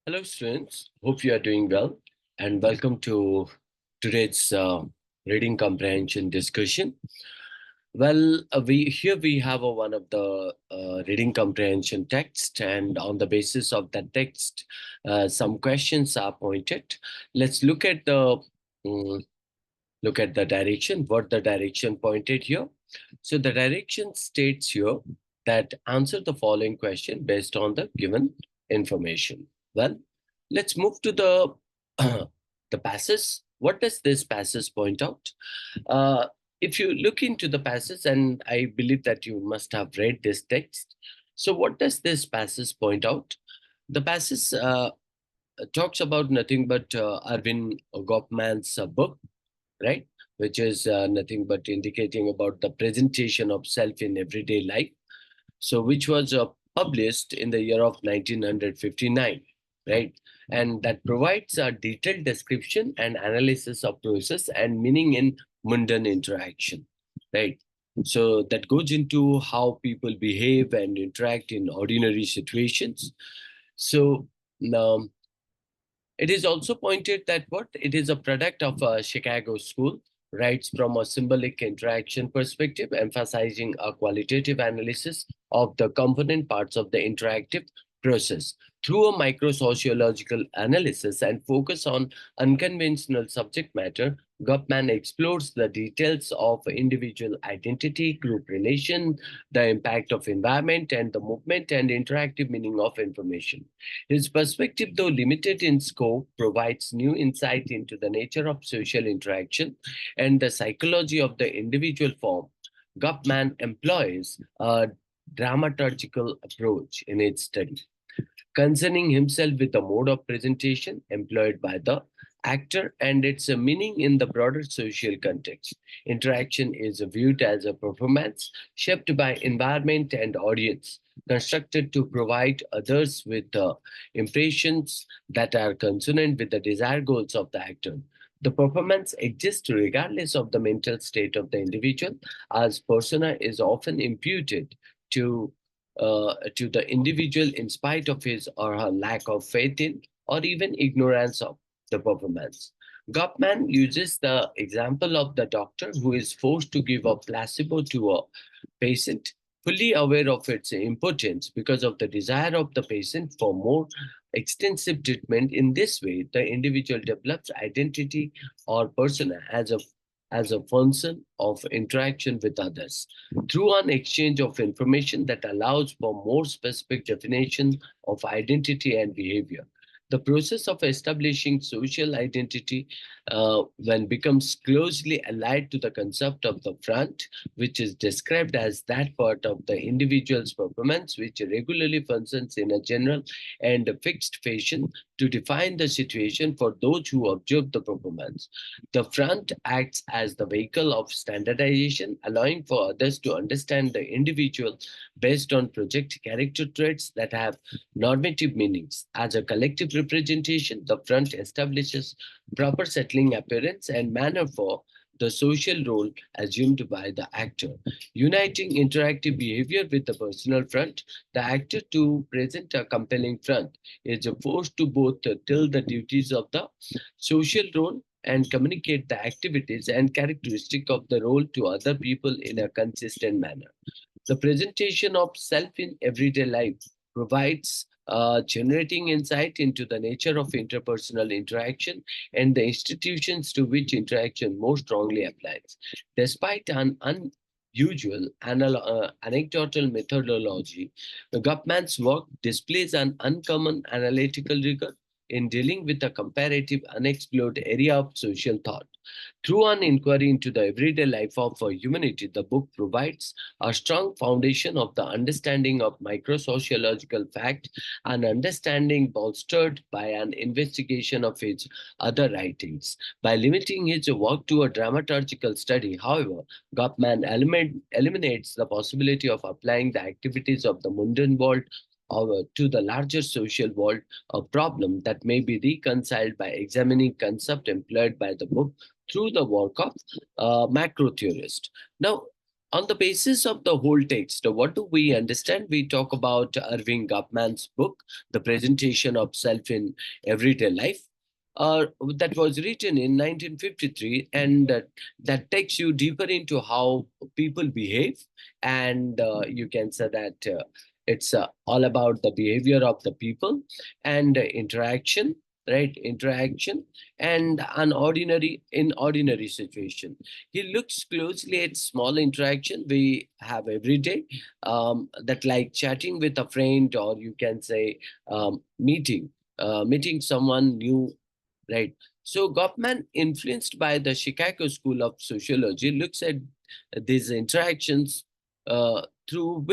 Hello, students. Hope you are doing well, and welcome to today's reading comprehension discussion. Well, we have one of the reading comprehension text, and on the basis of that text, some questions are pointed. Let's um, look at the direction. What the direction pointed here? So the direction states here that answer the following question based on the given information. Well, let's move to the the passage. What does this passage point out? Uh, if you look into the passage, and I believe that you must have read this text. So, what does this passage point out? The passage talks about nothing but Arvind Goffman's book, right? Which is nothing but indicating about the presentation of self in everyday life. So, which was published in the year of 1959, right? And that provides a detailed description and analysis of process and meaning in mundane interaction, right? So that goes into how people behave and interact in ordinary situations. So um, it is also pointed that what it is a product of a Chicago school, writes from a symbolic interaction perspective, emphasizing a qualitative analysis of the component parts of the interactive process through a microsociological analysis and focus on unconventional subject matter. Gopman explores the details of individual identity, group relation, the impact of environment, and the movement and interactive meaning of information. His perspective, though limited in scope, provides new insight into the nature of social interaction and the psychology of the individual form. Gopman employs a dramaturgical approach in its study, concerning himself with the mode of presentation employed by the actor and its meaning in the broader social context. Interaction is viewed as a performance shaped by environment and audience, constructed to provide others with impressions that are consonant with the desired goals of the actor. The performance exists regardless of the mental state of the individual, as persona is often imputed to to the individual in spite of his or her lack of faith in or even ignorance of the performance. Gottman uses the example of the doctor who is forced to give a placebo to a patient, fully aware of its importance because of the desire of the patient for more extensive treatment. In this way, the individual develops identity or persona as a function of interaction with others through an exchange of information that allows for more specific definition of identity and behavior. The process of establishing social identity when becomes closely allied to the concept of the front, which is described as that part of the individual's performance which regularly functions in a general and fixed fashion to define the situation for those who observe the performance. The front acts as the vehicle of standardization, allowing for others to understand the individual based on project character traits that have normative meanings. As a collective representation, the front establishes proper settling appearance and manner for the social role assumed by the actor. Uniting interactive behavior with the personal front, the actor to present a compelling front is forced to both tell the duties of the social role and communicate the activities and characteristic of the role to other people in a consistent manner. The presentation of self in everyday life provides generating insight into the nature of interpersonal interaction and the institutions to which interaction most strongly applies. Despite an unusual anecdotal methodology, the Gupman's work displays an uncommon analytical rigor in dealing with a comparative unexplored area of social thought. Through an inquiry into the everyday life of humanity, the book provides a strong foundation of the understanding of microsociological fact, an understanding bolstered by an investigation of his other writings. By limiting his work to a dramaturgical study, however, Goffman eliminates the possibility of applying the activities of the mundane world to the larger social world, a problem that may be reconciled by examining concept employed by the book through the work of macro theorist. Now, On the basis of the whole text, what do we understand? We talk about Irving Gupman's book, The Presentation of Self in Everyday Life, that was written in 1953, and that takes you deeper into how people behave. And you can say that it's all about the behavior of the people and interaction, right? Interaction and an ordinary in ordinary situation. He looks closely at small interaction we have every day, that like chatting with a friend, or you can say meeting someone new, right? So Goffman, influenced by the Chicago School of Sociology, looks at these interactions through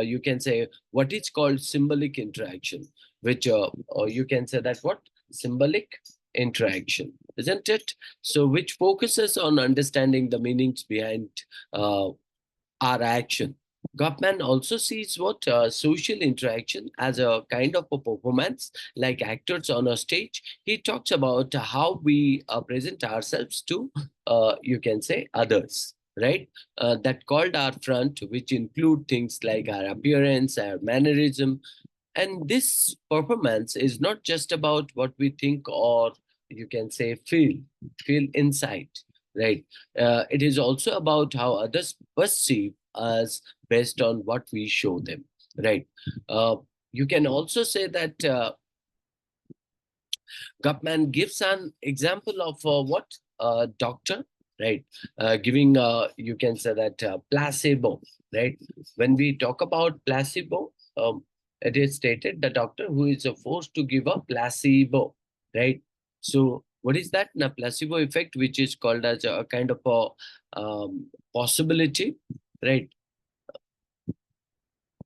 you can say what is called symbolic interaction, which or you can say that what symbolic interaction, isn't it? So which focuses on understanding the meanings behind uh, our action. Goffman also sees what social interaction as a kind of a performance, like actors on a stage. He talks about how we present ourselves to, you can say, others, right? That called our front, which include things like our appearance, our mannerism, and this performance is not just about what we think, or you can say feel inside, right? It is also about how others perceive us based on what we show them, right? uh, you can also say that Gutman gives an example of what doctor, right? Giving, you can say that placebo, right? When we talk about placebo, it is stated the doctor who is forced to give a placebo, right? So what is that? The placebo effect, which is called as a kind of a possibility, right?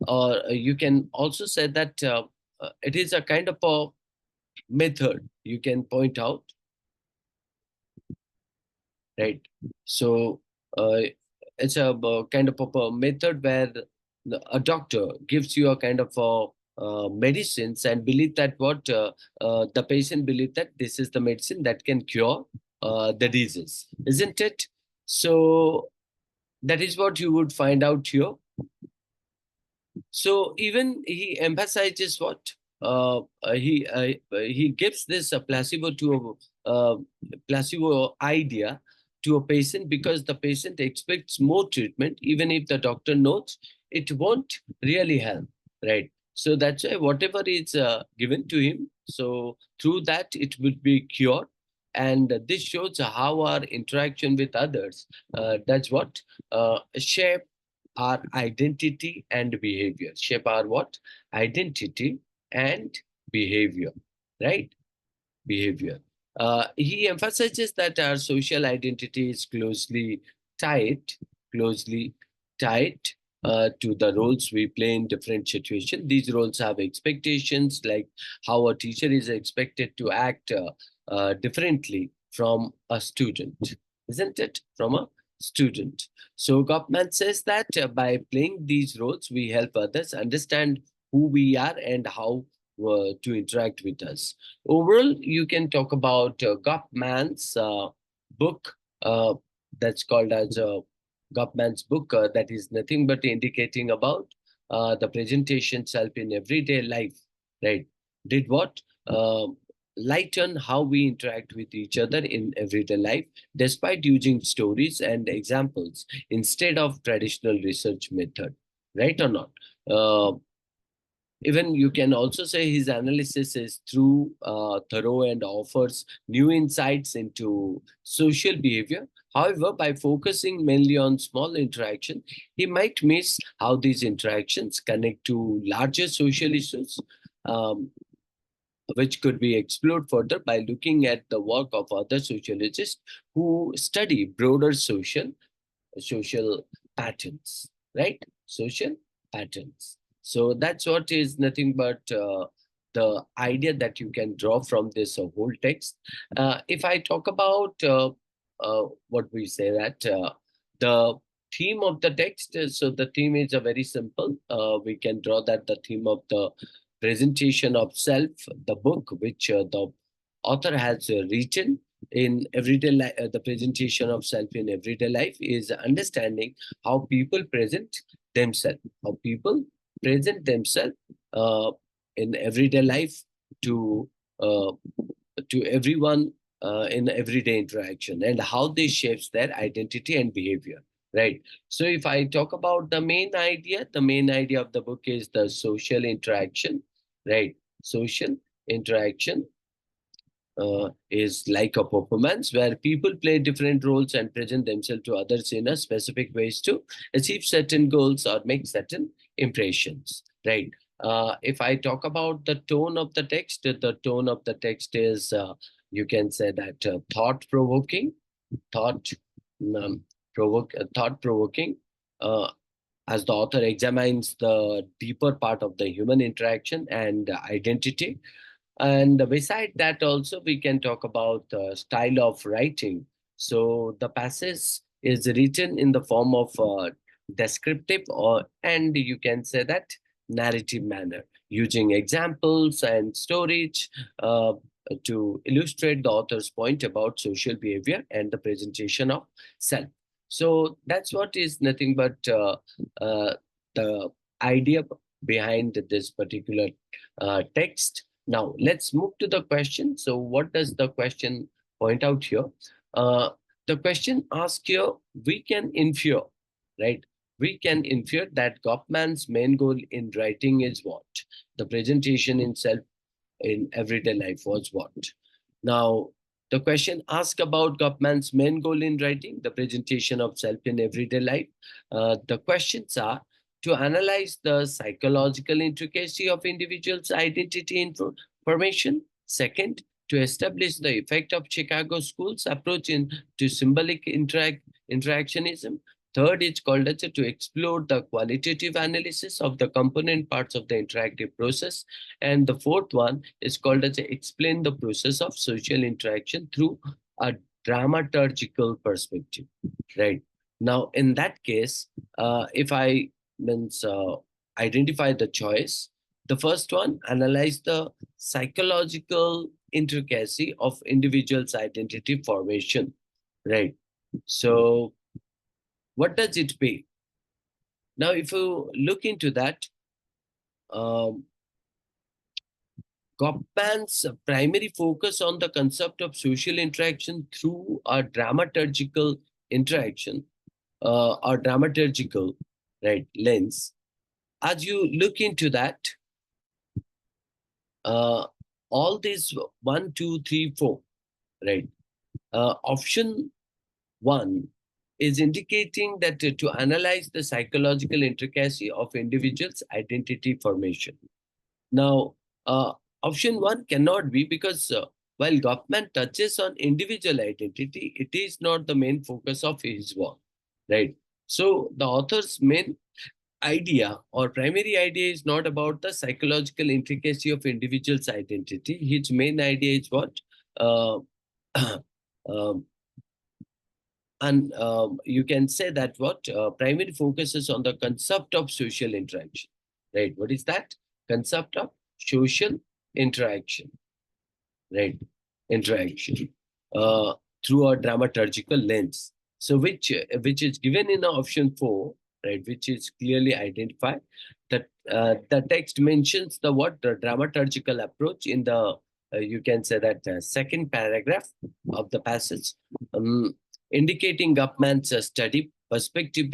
Or you can also say that it is a kind of a method you can point out, right? So uh, it's a kind of a method where a doctor gives you a kind of a medicines and believe that what the patient believe that this is the medicine that can cure the disease, isn't it? So that is what you would find out here. So even he emphasizes what he gives this placebo to placebo idea to a patient, because the patient expects more treatment even if the doctor knows it won't really help, right? So that's why whatever is given to him, so through that it would be cured. And this shows how our interaction with others does what shape our identity and behavior. Shape our what? Identity and behavior, right? Behavior. He emphasizes that our social identity is tied, closely tied to the roles we play in different situations. These roles have expectations, like how a teacher is expected to act differently from a student, isn't it? From a student. So Goffman says that by playing these roles, we help others understand who we are and how to interact with us. Overall, you can talk about Goffman's book, that's called as Goffman's book, that is nothing but indicating about the presentation self in everyday life, right? Did what? Lighten how we interact with each other in everyday life, despite using stories and examples instead of traditional research method, right or not? Even you can also say his analysis is thorough and offers new insights into social behavior. However, by focusing mainly on small interaction, he might miss how these interactions connect to larger social issues, um, which could be explored further by looking at the work of other sociologists who study broader social patterns, right? Social patterns. So that's what is nothing but the idea that you can draw from this whole text. If I talk about what we say that the theme of the text, so the theme is a very simple. We can draw that the theme of the presentation of self, the book which the author has written, in everyday life, the presentation of self in everyday life is understanding how people present themselves, how people present themselves uh, in everyday life to uh, to everyone in everyday interaction, and how this shapes their identity and behavior, right? So if I talk about the main idea of the book is the social interaction, right? Social interaction is like a performance where people play different roles and present themselves to others in a specific ways to achieve certain goals or make certain impressions, right? If I talk about the tone of the tone of the text is, you can say that thought provoking, thought um, thought provoking, uh, as the author examines the deeper part of the human interaction and identity. And beside that, also, we can talk about style of writing. So the passage is written in the form of descriptive, or and you can say that narrative manner, using examples and storage to illustrate the author's point about social behavior and the presentation of self. So that's what is nothing but the idea behind this particular text. Now, let's move to the question. So, what does the question point out here? Uh, the question asks here, we can infer, right? We can infer that Goffman's main goal in writing is what? The presentation itself in everyday life was what? Now, the question asked about Goffman's main goal in writing, the presentation of self in everyday life. The questions are to analyze the psychological intricacy of individuals' identity information. Second, to establish the effect of Chicago schools' approach to symbolic interactionism. Third, it's called as to explore the qualitative analysis of the component parts of the interactive process. And the fourth one is called as explain the process of social interaction through a dramaturgical perspective, right? Now, in that case, if I means identify the choice, the first one, analyze the psychological intricacy of individuals' identity formation, right? So, what does it pay? Now, if you look into that, um, Goffman's primary focus on the concept of social interaction through a dramaturgical interaction or dramaturgical, right, lens. As you look into that, uh, all these one, two, three, four, right? Option one is indicating that to analyze the psychological intricacy of individuals' identity formation. Now, option one cannot be, because while Goffman touches on individual identity, it is not the main focus of his work, right? So the author's main idea or primary idea is not about the psychological intricacy of individual's identity. His main idea is what? Uh, um, and you can say that what primary focuses on the concept of social interaction, right? What is that concept of social interaction, right? Interaction uh, through a dramaturgical lens. So which is given in option four, right? Which is clearly identified. That the text mentions the what the dramaturgical approach in the you can say that second paragraph of the passage, um, indicating Gupman's study perspective.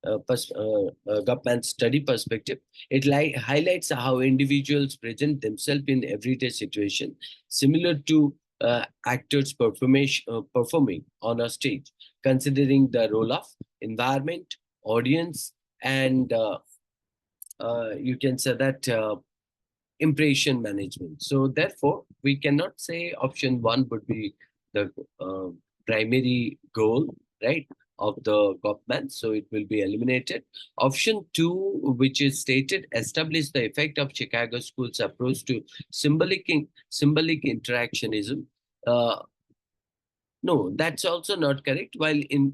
Gupman's study perspective, it highlights how individuals present themselves in everyday situation, similar to actors performing on a stage, considering the role of environment, audience, and you can say that impression management. So therefore, we cannot say option one would be the uh, primary goal, right, of the Goffman. So it will be eliminated. Option two, which is stated, establish the effect of Chicago schools approach to symbolic interactionism. Uh, no, that's also not correct. While in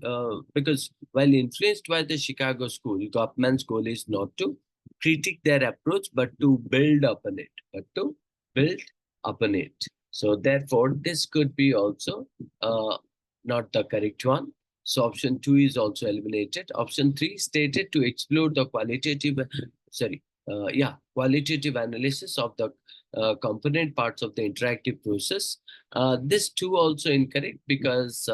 because while influenced by the Chicago school, Goffman's goal is not to critique their approach, but to build upon it. But to build upon it. So therefore, this could be also not the correct one. So option 2 is also eliminated. Option 3 stated to explore the qualitative analysis of the component parts of the interactive process. This too also incorrect because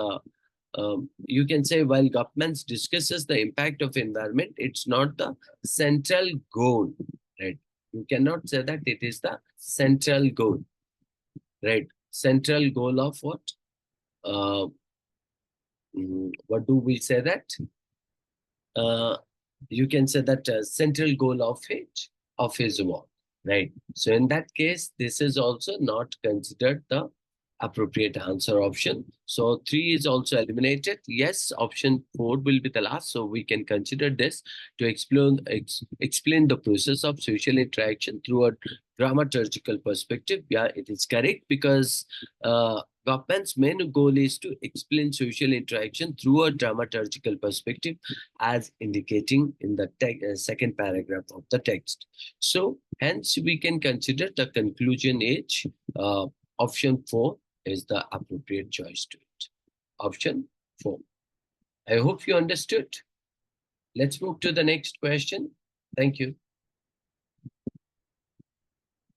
you can say while governments discusses the impact of environment, it's not the central goal, right? You cannot say that it is the central goal, right? Central goal of what? Uh, what do we say that? Uh, you can say that central goal of his work, right? So in that case, this is also not considered the appropriate answer option. So 3 is also eliminated. Yes, option 4 will be the last. So we can consider this to explain the process of social interaction through a dramaturgical perspective. Yeah, it is correct because government's main goal is to explain social interaction through a dramaturgical perspective, as indicating in the second paragraph of the text. So hence we can consider the conclusion is option 4 is the appropriate choice to it. Option 4. I hope you understood. Let's move to the next question. Thank you.